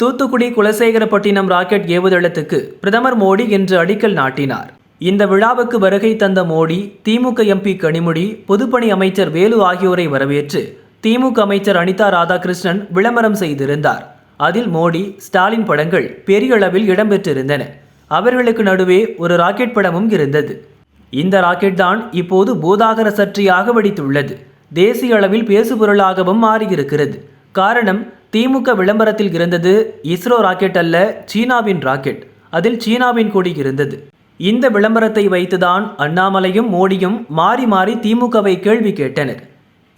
Thoothukudi Kulasekarapattinam rocket ஏவுதளத்துக்கு பிரதமர் மோடி இன்று அடிக்கல் நாட்டினார். இந்த விழாவுக்கு வருகை தந்த மோடி திமுக எம்பி கனிமொழி, பொதுப்பணி அமைச்சர் வேலு ஆகியோரை வரவேற்று திமுக அமைச்சர் அனிதா ராதாகிருஷ்ணன் விளம்பரம் செய்திருந்தார். அதில் மோடி, ஸ்டாலின் படங்கள் பெரிய அளவில் இடம்பெற்றிருந்தன. அவர்களுக்கு நடுவே ஒரு ராக்கெட் படமும் இருந்தது. இந்த ராக்கெட் தான் இப்போது பூதாகர சர்ச்சையாக வெடித்துள்ளது. தேசிய அளவில் பேசுபொருளாகவும் மாறியிருக்கிறது. காரணம், திமுக விளம்பரத்தில் இருந்தது இஸ்ரோ ராக்கெட் அல்ல, சீனாவின் ராக்கெட். அதில் சீனாவின் கொடி இருந்தது. இந்த விளம்பரத்தை வைத்துதான் அண்ணாமலையும் மோடியும் மாறி மாறி திமுகவை கேள்வி கேட்டனர்.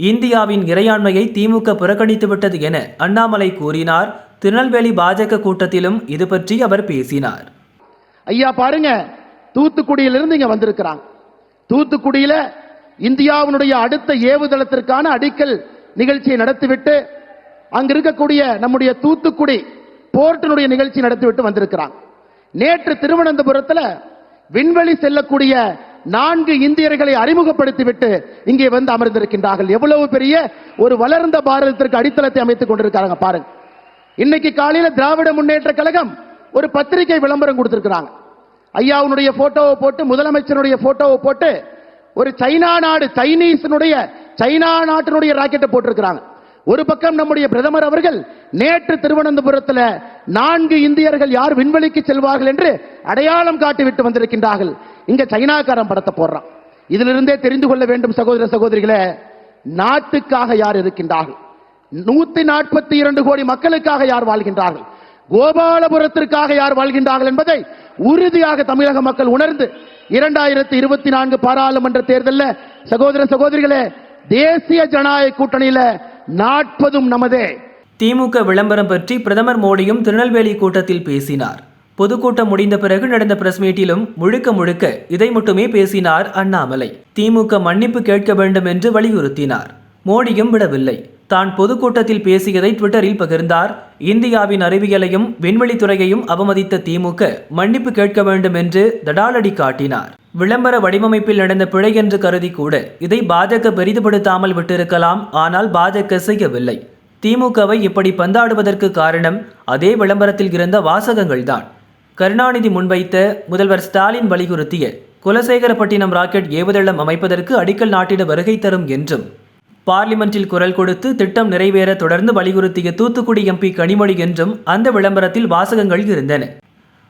இந்தியாவின் இறையாண்மையை திமுக புறக்கணித்துவிட்டது என அண்ணாமலை கூறினார். திருநெல்வேலி பாஜக கூட்டத்திலும் இது பற்றி அவர் பேசினார். ஐயா பாருங்க, தூத்துக்குடியிலிருந்து இங்க வந்திருக்கிறாங்க. தூத்துக்குடியில இந்தியாவினுடைய அடுத்த ஏவுதளத்திற்கான அடிக்கல் நிகழ்ச்சியை நடத்திவிட்டு அங்க இருக்கக்கூடிய நம்முடைய தூத்துக்குடி போர்ட்டினுடைய நிகழ்ச்சி நடத்திவிட்டு வந்திருக்கிறாங்க. நேற்று திருவனந்தபுரத்தில் விண்வெளி செல்லக்கூடிய 4 இந்தியர்களை அறிமுகப்படுத்திவிட்டு இங்கே வந்து அமர்ந்திருக்கின்றார்கள். எவ்வளவு பெரிய ஒரு வளர்ந்த பாரதத்திற்கு அடித்தளத்தை அமைத்துக் கொண்டிருக்காங்க பாருங்க. இன்னைக்கு காலையில திராவிட முன்னேற்ற கழகம் ஒரு பத்திரிகை விளம்பரம் கொடுத்திருக்கிறாங்க. ஐயாவுடைய போட்டோவை போட்டு, முதலமைச்சருடைய போட்டோவை போட்டு, ஒரு சைனா நாடு சைனா நாட்டினுடைய ராக்கெட்டை போட்டிருக்கிறாங்க. ஒரு பக்கம் நம்முடைய பிரதமர் அவர்கள் நேற்று திருவனந்தபுரத்தில் 4 இந்தியர்கள் யார் விண்வெளிக்கு செல்வார்கள் என்று அடையாளம் காட்டிவிட்டு வந்திருக்கின்றார்கள். இங்க சைனாக்காரன் படத்தை போடுறான். இதிலிருந்தே தெரிந்து கொள்ள வேண்டும் சகோதர சகோதரிகளே, நாட்டுக்காக யார் இருக்கின்றார்கள்? 142 கோடி மக்களுக்காக யார் வாழ்கின்றார்கள்? கோபாலபுரத்திற்காக யார் வாழ்கின்றார்கள் என்பதை உறுதியாக தமிழக மக்கள் உணர்ந்து 2024 பாராளுமன்ற தேர்தலில் சகோதர சகோதரிகளே, தேசிய ஜனநாயக கூட்டணியில 40 நமதே. திமுக விளம்பரம் பற்றி பிரதமர் மோடியும் திருநெல்வேலி கூட்டத்தில் பேசினார். பொதுக்கூட்டம் முடிந்த பிறகு நடந்த பிரஸ் மீட்டிலும் முழுக்க இதை மட்டுமே பேசினார் அண்ணாமலை. திமுக மன்னிப்பு கேட்க வேண்டும் என்று வலியுறுத்தினார். மோடியும் விடவில்லை. தான் பொதுக்கூட்டத்தில் பேசியதை ட்விட்டரில் பகிர்ந்தார். இந்தியாவின் அறிவியலையும் விண்வெளித்துறையையும் அவமதித்த திமுக மன்னிப்பு கேட்க வேண்டும் என்று தடாலடி காட்டினார். விளம்பர வடிவமைப்பில் நடந்த பிழை என்று கருதி கூட இதை பாஜக பெரிதுபடுத்தாமல் விட்டிருக்கலாம். ஆனால் பாஜக செய்யவில்லை. திமுகவை இப்படி பந்தாடுவதற்கு காரணம் அதே விளம்பரத்தில் இருந்த வாசகங்கள்தான். கருணாநிதி முன்வைத்த, முதல்வர் ஸ்டாலின் வலியுறுத்திய குலசேகரப்பட்டினம் ராக்கெட் ஏவுதளம் அமைப்பதற்கு அடிக்கல் நாட்டிட வருகை தரும் என்றும், பார்லிமென்டில் குரல் கொடுத்து திட்டம் நிறைவேற தொடர்ந்து வலியுறுத்திய தூத்துக்குடி எம்பி கனிமொழி என்றும் அந்த விளம்பரத்தில் வாசகங்கள் இருந்தன.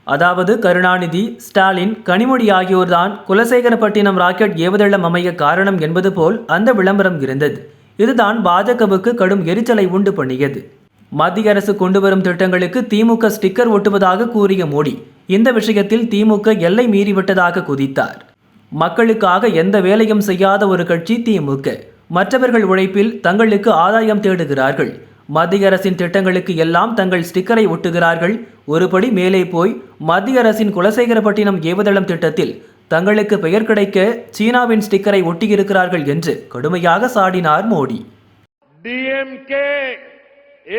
அதாவது கருணாநிதி, ஸ்டாலின், கனிமொழி ஆகியோர்தான் குலசேகரப்பட்டினம் ராக்கெட் ஏவுதளம் அமைய காரணம் என்பது போல் அந்த விளம்பரம் இருந்தது. இதுதான் பாஜகவுக்கு கடும் எரிச்சலை உண்டு பண்ணியது. மத்திய அரசு கொண்டு வரும் திட்டங்களுக்கு திமுக ஸ்டிக்கர் ஒட்டுவதாக கூறிய மோடி இந்த விஷயத்தில் திமுக எல்லை மீறிவிட்டதாக குதித்தார். மக்களுக்காக எந்த வேலையும் செய்யாத ஒரு கட்சி திமுக. மற்றவர்கள் உழைப்பில் தங்களுக்கு ஆதாயம் தேடுகிறார்கள். மத்திய அரசின் திட்டங்களுக்கு எல்லாம் தங்கள் ஸ்டிக்கரை ஒட்டுகிறார்கள். ஒருபடி மேலே போய் மத்திய அரசின் குலசேகரப்பட்டினம் ஏவுதளம் திட்டத்தில் தங்களுக்கு பெயர் கிடைக்க சீனாவின் ஸ்டிக்கரை ஒட்டியிருக்கிறார்கள் என்று கடுமையாக சாடினார் மோடி. डीएमके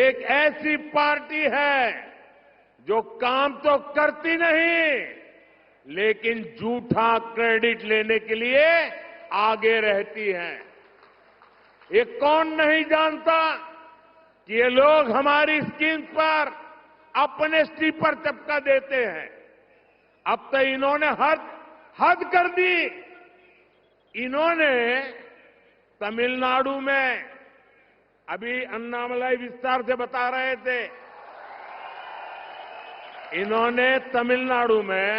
एक ऐसी पार्टी है जो काम तो करती नहीं, लेकिन झूठा क्रेडिट लेने के लिए आगे रहती है. ये कौन नहीं जानता कि ये लोग हमारी स्कीम पर अपने स्टिकर चिपका देते हैं. अब तो इन्होंने हद कर दी. इन्होंने तमिलनाडु में, अभी अन्नामलाई विस्तार से बता रहे थे, इन्होंने तमिलनाडु में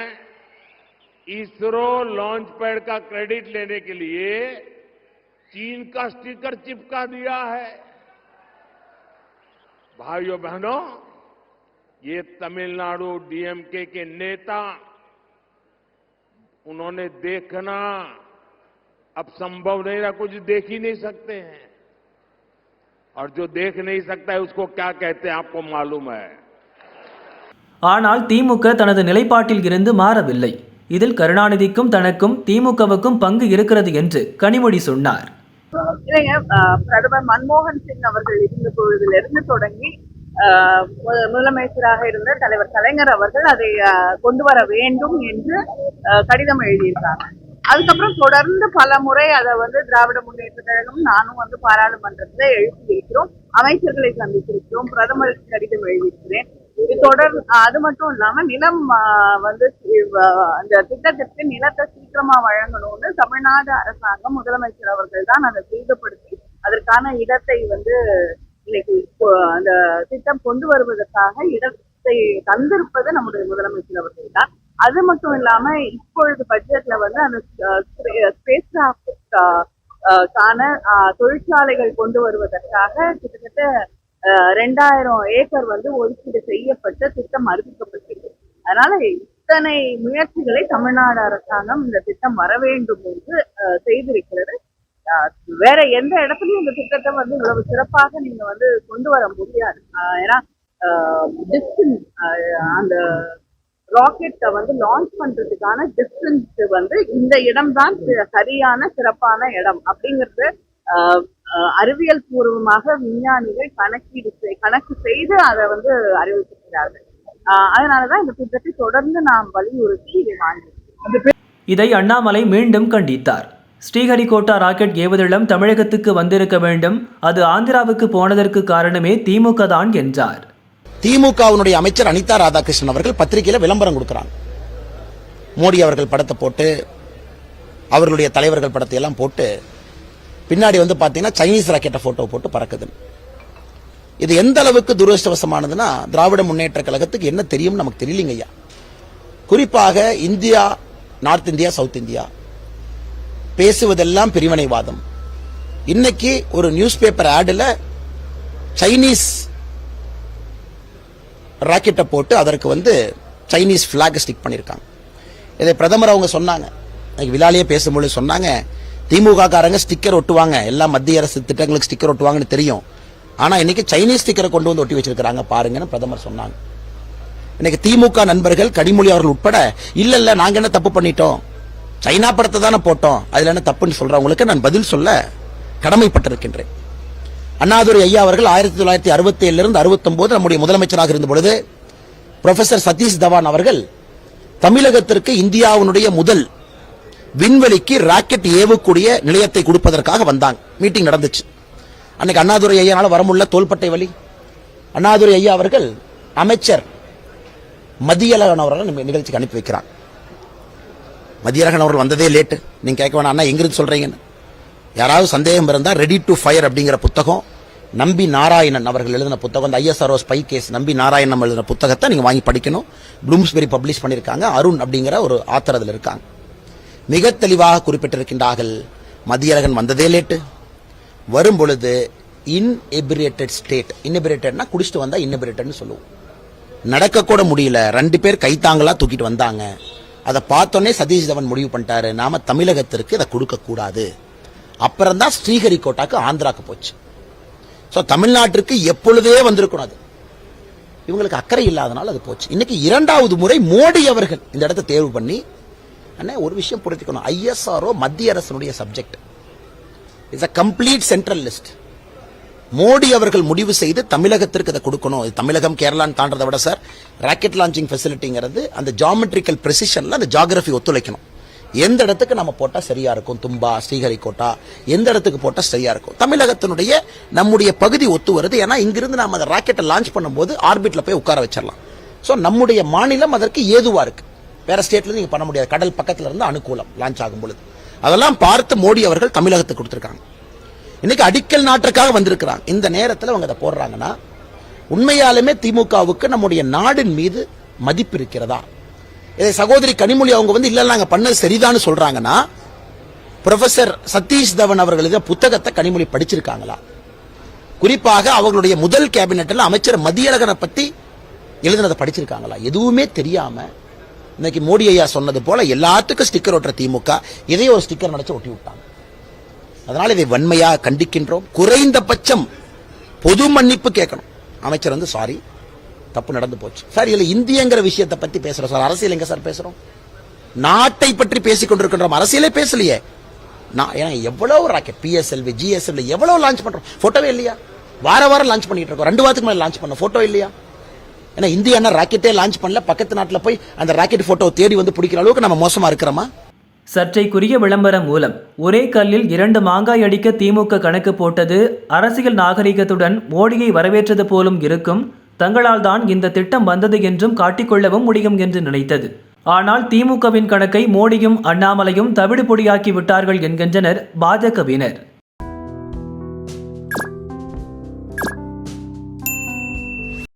इसरो लॉन्च पैड का क्रेडिट लेने के लिए चीन का स्टिकर चिपका दिया है. भाइयों बहनों, ये तमिलनाडु डीएमके के नेता, उन्होंने देखना अब संभव नहीं रहा. कुछ देख ही नहीं सकते हैं, और जो देख नहीं सकता है उसको क्या कहते हैं आपको मालूम है. ஆனால் திமுக தனது நிலைப்பாட்டில் இருந்து மாறவில்லை. இதில் கருணாநிதிக்கும் தனக்கும் திமுகவுக்கும் பங்கு இருக்கிறது என்று கனிமொழி சொன்னார். பிரதமர் மன்மோகன் சிங் அவர்கள் இருந்த பொழுதிலிருந்து தொடங்கி முதலமைச்சராக இருந்த தலைவர் கலைஞர் அவர்கள் அதை கொண்டு வர வேண்டும் என்று கடிதம் எழுதியிருக்காங்க. அதுக்கப்புறம் தொடர்ந்து பல முறை அதை திராவிட முன்னேற்ற கழகம் நானும் பாராளுமன்றத்தில் எழுதியிருக்கிறோம், அமைச்சர்களை சந்தித்திருக்கிறோம், பிரதமருக்கு கடிதம் எழுதியிருக்கிறேன். அது மட்டும் இல்லாம நிலம் வந்து அந்த திட்டத்திற்கு நிலத்தை சீக்கிரமா வழங்கணும்னு தமிழ்நாடு அரசாங்கம் முதலமைச்சர் அவர்கள் தான் அதை துரிதப்படுத்தி அதற்கான இடத்தை வந்து இன்னைக்கு அந்த திட்டம் கொண்டு வருவதற்காக இடத்தை தந்திருப்பது நம்முடைய முதலமைச்சர் அவர்கள் தான். அது மட்டும் இல்லாம இப்பொழுது பட்ஜெட்ல வந்து அந்த ஸ்பேஸ் கிராஃப்ட்கான தொழிற்சாலைகள் கொண்டு வருவதற்காக கிட்டத்தட்ட 2000 ஏக்கர் வந்து ஒதுக்கீடு செய்யப்பட்ட திட்டம் அறிவிக்கப்பட்டிருக்கு. அதனால இத்தனை முயற்சிகளை தமிழ்நாடு அரசாங்கம் இந்த திட்டம் வர வேண்டும் என்று செய்திருக்கிறது. வேற எந்த இடத்துலயும் இந்த திட்டத்தை வந்து இவ்வளவு சிறப்பாக நீங்க வந்து கொண்டு வர முடியாது. ஏன்னா அந்த ராக்கெட்டை வந்து லான்ச் பண்றதுக்கான டிஸ்டன்ஸ் வந்து இந்த இடம் தான் சரியான சிறப்பான இடம் அப்படிங்கிறது அறிவியல் பூர்வமாக விஞ்ஞானிகள் கணக்கு செய்து அதை வந்து அறிவித்திருக்கிறார்கள். அதனாலதான் இந்த திட்டத்தை தொடர்ந்து நாம் வலியுறுத்தி இதை வாங்கினோம். இதை அண்ணாமலை மீண்டும் கண்டித்தார். ஸ்ரீஹரிகோட்டா ராக்கெட் ஏவுதளம் தமிழகத்துக்கு வந்திருக்க வேண்டும், அது ஆந்திராவுக்கு போனதற்கு காரணமே திமுக தான் என்றார். திமுகவினுடைய அமைச்சர் அனிதா ராதாகிருஷ்ணன் அவர்கள் பத்திரிகையில விளம்பரம் கொடுக்கிறாங்க. மோடி அவர்கள் படத்தை போட்டு, அவர்களுடைய தலைவர்கள் படத்தை எல்லாம் போட்டு, பின்னாடி வந்து பாத்தீங்கன்னா சைனீஸ் ராக்கெட்டை போட்டோ போட்டு பறக்குது. இது எந்த அளவுக்கு துரதிருஷ்டவசமானதுன்னா, திராவிட முன்னேற்ற கழகத்துக்கு என்ன தெரியும் நமக்கு தெரியலங்க ஐயா. குறிப்பாக India, north India, south India பேசுவதெல்லாம் பிரிவினைவாதம். இன்னைக்கு ஒரு நியூஸ் பேப்பர் ஆடுல சைனீஸ் ராக்கெட்டை போட்டு அதற்கு வந்து சைனீஸ் பிளாக் ஸ்டிக் பண்ணிருக்காங்க. இதை பிரதமர் அவங்க சொன்னாங்க, விழாலேயே பேசும்போது சொன்னாங்க, திமுக காரங்க ஸ்டிக்கர் ஒட்டுவாங்க, எல்லா மத்திய அரசு திட்டங்களுக்கு ஸ்டிக்கர் ஒட்டுவாங்கன்னு தெரியும், ஆனா இன்னைக்கு சைனீஸ் ஸ்டிக்கரை கொண்டு வந்து ஒட்டி வச்சிருக்காங்க பாருங்கன்னு பிரதமர் சொன்னாங்க. இன்னைக்கு திமுக நண்பர்கள் கனிமொழி அவர்கள் உட்பட இல்ல நாங்க என்ன தப்பு பண்ணிட்டோம், சைனா படத்தை தானே போட்டோம், அதுல என்ன தப்புன்னு சொல்றவங்களுக்கு நான் பதில் சொல்ல கடமைப்பட்டிருக்கின்றேன். அண்ணாதுரை ஐயா அவர்கள் 1967 இருந்து 69 நம்முடைய முதலமைச்சராக இருந்த பொழுது புரொஃபசர் சதீஷ் தவான் அவர்கள் தமிழகத்திற்கு இந்தியாவுடைய முதல் விண்வெளிக்கு ராக்கெட் ஏவக்கூடிய நிலையத்தை கொடுப்பதற்காக வந்தாங்க. மீட்டிங் நடந்துச்சு. அன்னைக்கு அண்ணாதுரை ஐயானால வர முடியல, தோள்பட்டை வலி. அண்ணாதுரை ஐயா அவர்கள் அமைச்சர் மதியழகன் அவர்கள் நிகழ்ச்சிக்கு அனுப்பி வைக்கிறாங்க. மதியழகன் அவர்கள் வந்ததே லேட்டு. நீங்க கேட்க வேணாம், அண்ணா எங்கிருந்து சொல்றீங்கன்னு. யாராவது சந்தேகம் இருந்தா ரெடி டு ஃபயர் அப்படிங்கிற புத்தகம், நம்பி நாராயணன் அவர்கள் எழுதின புத்தகம், அந்த ISRO ஸ்பை கேஸ் நம்பி நாராயணன் எழுதின புத்தகத்தை நீங்க வாங்கி படிக்கணும். ப்ளூம்ஸ்பெரி பப்ளிஷ் பண்ணிருக்காங்க. அருண் அப்படிங்கிற ஒரு ஆத்தர் அதில் இருக்காங்க. மிக தெளிவாக குறிப்பிட்டிருக்கின்றார்கள், மதியழகன் வந்ததே லேட்டு, வரும் பொழுது இன்எபிரேட்டட் ஸ்டேட், இன்எபிரேட்டட்னா குடிச்சிட்டு வந்தா இன்எபிரேட்டட்னு சொல்லுவோம், நடக்க கூட முடியல, 2 பேர் கைத்தாங்களா தூக்கிட்டு வந்தாங்க. அதை பார்த்தோன்னே சதீஷ் தவன் முடிவு பண்ணிட்டாரு, நாம தமிழகத்திற்கு இதை கொடுக்க கூடாது. அப்புறம் தான் ஸ்ரீஹரிகோட்டாக்கு ஆந்திராக்கு போச்சு. சோ தமிழ்நாட்டிற்கு எப்பொழுதே வந்திருக்கணும். அது இவங்களுக்கு அக்கறை இல்லாதனால அது போச்சு. இன்னைக்கு 2வது முறை மோடி அவர்கள் இந்த இடத்தை தேர்வு பண்ணி, அண்ணே ஒரு விஷயம் புரிஞ்சுக்கணும், ISRO மத்திய அரசினுடைய subject, it's a complete central list. Modi அவர்கள் முடிவு செய்து தமிழகத்திற்கு இதை கொடுக்கணும். தமிழகம் கேரளான்னு தாண்டதை விட சார், ராக்கெட் லான்ச்சிங் ஃபெசிலிட்டிங்கிறது அந்த ஜியோமெட்ரிக்கல் பிரெசிஷன்ல அந்த ஜியோகிராஃபி ஒத்துழைக்கணும். எந்த இடத்துக்கு நம்ம போட்டா சரியா இருக்கும், தும்பா, ஸ்ரீஹரிகோட்டா, எந்த இடத்துக்கு போட்டா சரியா இருக்கும், தமிழகத்தினுடைய நம்முடைய பகுதி ஒத்து வருது. ஏன்னா இங்கிருந்து நாம அந்த ராக்கெட்டை லான்ச் பண்ணும்போது ஆர்பிட்ல போய் உட்கார வச்சிடலாம். சோ நம்முடைய மாநிலம் அதற்கு ஏதுவா இருக்கு. வேற ஸ்டேட்ல நீங்க பண்ண முடியாது, கடல் பக்கத்துல இருந்து அனுகூலம் லான்ச் ஆகும் பொழுது. அதெல்லாம் பார்த்து மோடி அவர்கள் தமிழகத்துக்கு கொடுத்திருக்காங்க. இன்னைக்கு அடிக்கல் நாட்டுக்காக வந்திருக்கிறாங்க. இந்த நேரத்தில் அவங்க அதை போடுறாங்கன்னா உண்மையாலுமே திமுகவுக்கு நம்முடைய நாடின் மீது மதிப்பு இருக்கிறதா? இதை சகோதரி கனிமொழி அவங்க வந்து இல்ல நாங்க பண்ணது சரிதான்னு சொல்றாங்கன்னா, புரொஃபசர் சதீஷ் தவன் அவர்கள் எழுதிய புத்தகத்தை கனிமொழி படிச்சிருக்காங்களா? குறிப்பாக அவர்களுடைய முதல் கேபினெட்ல அமைச்சர் மதியழகனை பத்தி எழுதினதை படிச்சிருக்காங்களா? எதுவுமே தெரியாம இன்னைக்கு மோடி ஐயா சொன்னது போல எல்லாத்துக்கும் ஸ்டிக்கர் ஒட்டுற திமுக இதையே ஒரு ஸ்டிக்கர் நினைச்சு ஒட்டி விட்டாங்க. அதனால இதை வன்மையாக கண்டிக்கின்றோம். குறைந்தபட்சம் பொது மன்னிப்பு கேட்கணும். அமைச்சர் வந்து சாரி, தப்பு நடந்து போச்சு சார். இதுல இந்தியங்கிற விஷயத்தை பத்தி பேசுறோம் சார், அரசியல் எங்க சார் பேசுறோம்? நாட்டை பற்றி பேசிக் கொண்டிருக்கின்றோம், அரசியலே பேசலையே. எவ்வளவு ராக்கெட் PSLV GSLV எவ்வளவு லான்ச் பண்றோம், போட்டோவே இல்லையா? வாரம் லான்ச் பண்ணிட்டு இருக்கோம். 2 வாரத்துக்கு மேல லான்ச் பண்ண போட்டோ இல்லையா? ஏன்னா இந்தியா ராக்கெட்டே லான்ச் பண்ணல, பக்கத்து நாட்டில் போய் அந்த ராக்கெட் போட்டோ தேடி வந்து பிடிக்கிற அளவுக்கு நம்ம மோசமா இருக்கிறோமா? சர்ச்சைக்குரிய விளம்பரம் மூலம் ஒரே கல்லில் 2 மாங்காய் அடிக்க திமுக கணக்கு போட்டது அரசியல் நாகரிகத்துடன் மோடியை வரவேற்றது போலும் இருக்கும். தங்களால் தான் இந்த திட்டம் வந்தது என்றும் காட்டிக்கொள்ளவும் முடியும் என்று நினைத்தது. ஆனால் திமுகவின் கணக்கை மோடியும் அண்ணாமலையும் தவிடு பொடியாக்கி விட்டார்கள் என்கின்றனர் பாஜகவினர்.